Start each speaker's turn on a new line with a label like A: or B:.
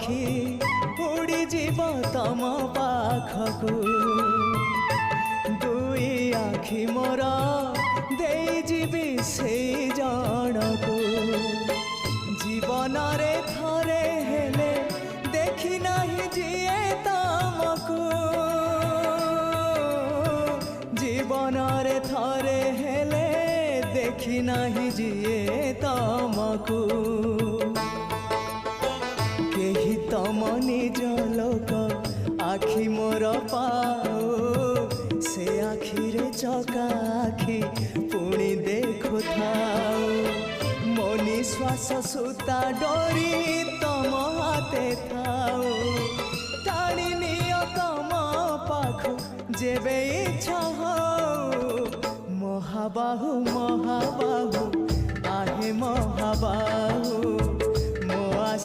A: आखि उड़ी जीव तम पाखकु दुई आखि मोर देई जीवी से जनकु जीवन रे थरे हेले देखी नहीं जिए तमकु जीवन रे थरे हेले देखी नहीं जिए तमकु केही तम निज लोक आखि मोर पाओ से आखि रे चका आखि पुणी देखु थाओ मो निश्वास सुता डोरी तम हाथे थाओ टाणी नियो तम पाखु जेबे इच्छा हो महाबाहु महाबाहु आहे महाबाहु।